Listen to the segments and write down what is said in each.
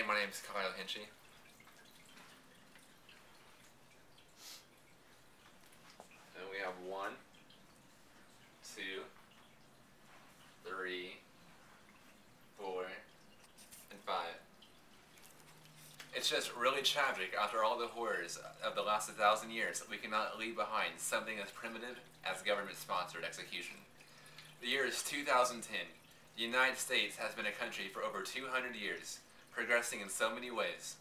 my name is Kyle Hinchy. And we have 1, 2, 3, 4, and 5. It's just really tragic after all the horrors of the last 1,000 years we cannot leave behind something as primitive as government-sponsored execution. The year is 2010. The United States has been a country for over 200 years, progressing in so many ways.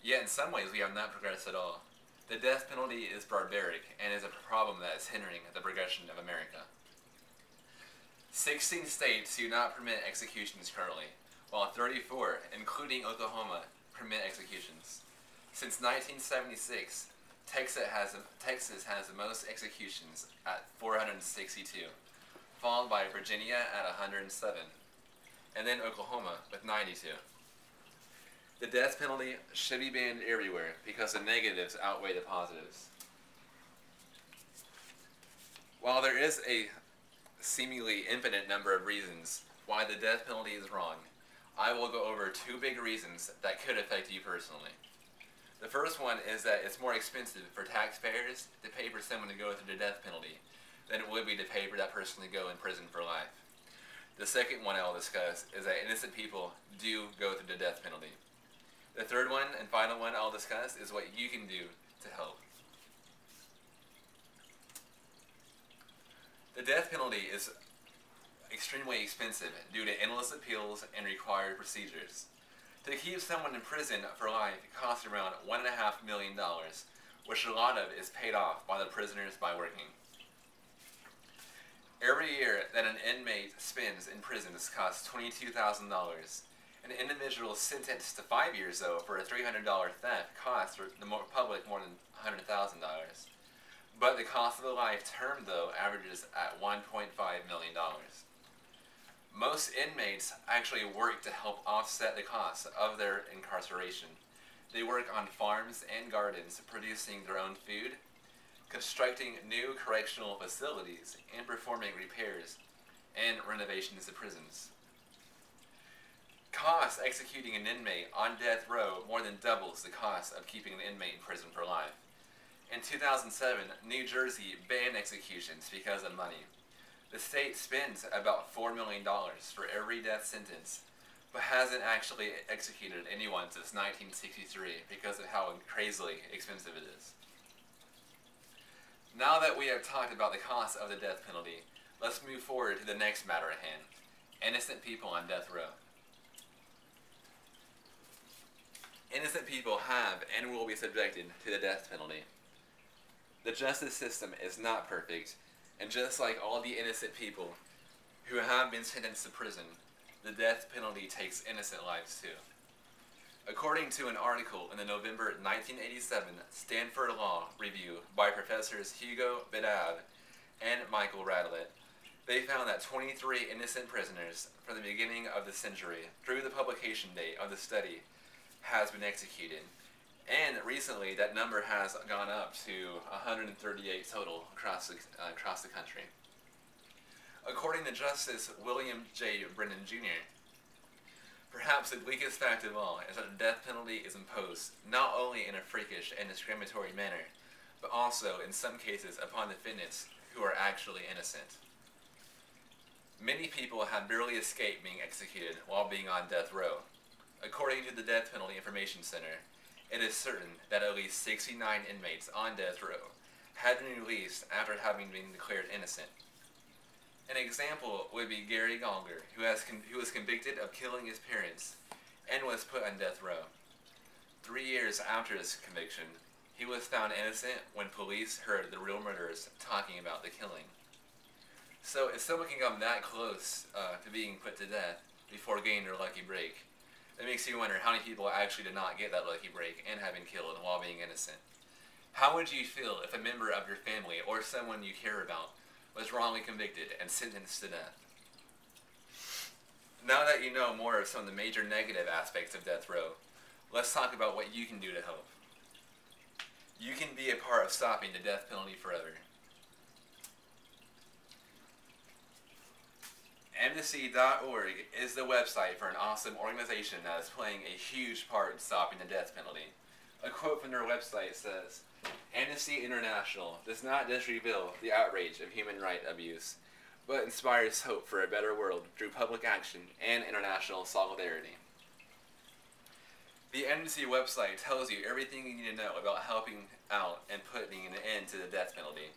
Yet in some ways we have not progressed at all. The death penalty is barbaric and is a problem that is hindering the progression of America. 16 states do not permit executions currently, while 34, including Oklahoma, permit executions. Since 1976, Texas has the most executions at 462, followed by Virginia at 107, and then Oklahoma with 92. The death penalty should be banned everywhere because the negatives outweigh the positives. While there is a seemingly infinite number of reasons why the death penalty is wrong, I will go over 2 big reasons that could affect you personally. The first one is that it's more expensive for taxpayers to pay for someone to go through the death penalty than it would be to pay for that person to go in prison for life. The second one I will discuss is that innocent people do go through the death penalty. The third one and final one I'll discuss is what you can do to help. The death penalty is extremely expensive due to endless appeals and required procedures. To keep someone in prison for life costs around $1.5 million, which a lot of is paid off by the prisoners by working. Every year that an inmate spends in prison costs $22,000. An individual sentenced to 5 years, though, for a $300 theft costs the public more than $100,000. But the cost of a life term, though, averages at $1.5 million. Most inmates actually work to help offset the costs of their incarceration. They work on farms and gardens, producing their own food, constructing new correctional facilities, and performing repairs and renovations to prisons. Costs executing an inmate on death row more than doubles the cost of keeping an inmate in prison for life. In 2007, New Jersey banned executions because of money. The state spends about $4 million for every death sentence, but hasn't actually executed anyone since 1963 because of how crazily expensive it is. Now that we have talked about the cost of the death penalty, let's move forward to the next matter at hand: innocent people on death row. Innocent people have and will be subjected to the death penalty. The justice system is not perfect, and just like all the innocent people who have been sentenced to prison, the death penalty takes innocent lives too. According to an article in the November 1987 Stanford Law Review by Professors Hugo Bedab and Michael Radlett, they found that 23 innocent prisoners from the beginning of the century through the publication date of the study has been executed, and recently that number has gone up to 138 total across the country. According to Justice William J. Brennan Jr., perhaps the weakest fact of all is that the death penalty is imposed not only in a freakish and discriminatory manner, but also in some cases upon defendants who are actually innocent. Many people have barely escaped being executed while being on death row. According to the Death Penalty Information Center, it is certain that at least 69 inmates on death row had been released after having been declared innocent. An example would be Gary Gallagher, who was convicted of killing his parents and was put on death row. 3 years after his conviction, he was found innocent when police heard the real murderers talking about the killing. So if someone can come that close to being put to death before getting their lucky break, it makes you wonder how many people actually did not get that lucky break and have been killed while being innocent. How would you feel if a member of your family or someone you care about was wrongly convicted and sentenced to death? Now that you know more of some of the major negative aspects of death row, let's talk about what you can do to help. You can be a part of stopping the death penalty forever. Amnesty.org is the website for an awesome organization that is playing a huge part in stopping the death penalty. A quote from their website says, "Amnesty International does not just reveal the outrage of human rights abuse, but inspires hope for a better world through public action and international solidarity." The Amnesty website tells you everything you need to know about helping out and putting an end to the death penalty,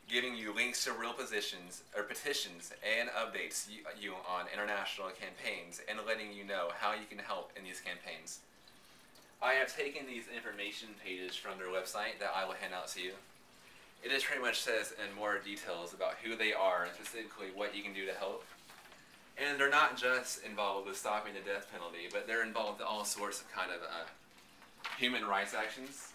giving you links to real petitions and updates you on international campaigns, and letting you know how you can help in these campaigns. I have taken these information pages from their website that I will hand out to you. It just pretty much says in more details about who they are and specifically what you can do to help. And they're not just involved with stopping the death penalty, but they're involved in all sorts of kind of human rights actions.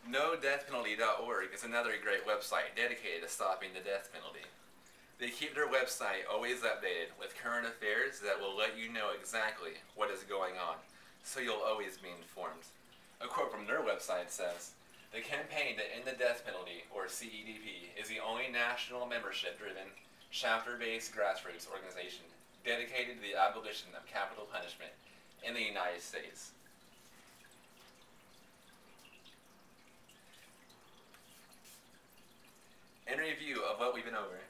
NoDeathPenalty.org is another great website dedicated to stopping the death penalty. They keep their website always updated with current affairs that will let you know exactly what is going on, so you'll always be informed. A quote from their website says, "The Campaign to End the Death Penalty, or CEDP, is the only national membership-driven, chapter-based grassroots organization dedicated to the abolition of capital punishment in the United States." In review of what we've been over,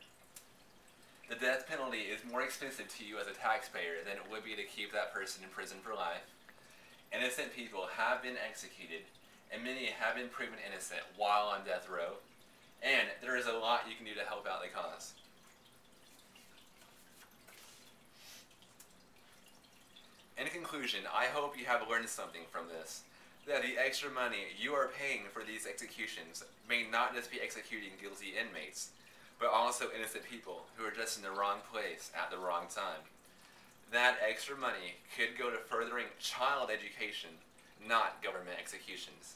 the death penalty is more expensive to you as a taxpayer than it would be to keep that person in prison for life. Innocent people have been executed, and many have been proven innocent while on death row, and there is a lot you can do to help out the cause. In conclusion, I hope you have learned something from this, that the extra money you are paying for these executions may not just be executing guilty inmates, but also innocent people who are just in the wrong place at the wrong time. That extra money could go to furthering child education, not government executions.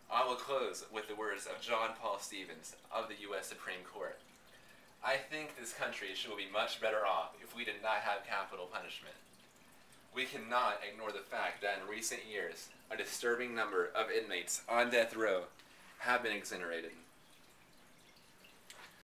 I will close with the words of John Paul Stevens of the U.S. Supreme Court. "I think this country should be much better off if we did not have capital punishment. We cannot ignore the fact that in recent years, a disturbing number of inmates on death row have been exonerated.